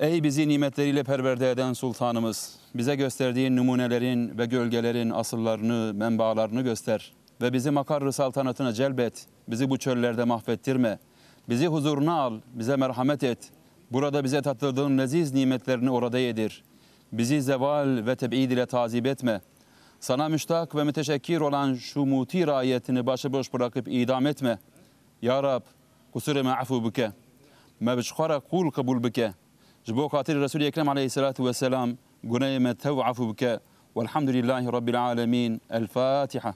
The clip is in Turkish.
Ey bizi nimetleriyle perverde eden sultanımız, bize gösterdiğin numunelerin ve gölgelerin asıllarını, menbaalarını göster ve bizi makarr-ı saltanatına celbet, bizi bu çöllerde mahvettirme, bizi huzuruna al, bize merhamet et, burada bize tattırdığın leziz nimetlerini orada yedir, bizi zeval ve teb'id ile tazip etme, sana müştak ve müteşekkir olan şu muti raiyetini başıboş bırakıp idam etme. Ya Rab, kusur-i ma'afu bike, mebşkara kul kabul bike, جبو خاطر رسول أكرم عليه الصلاة والسلام قنيمة توعف بك والحمد لله رب العالمين. الفاتحة.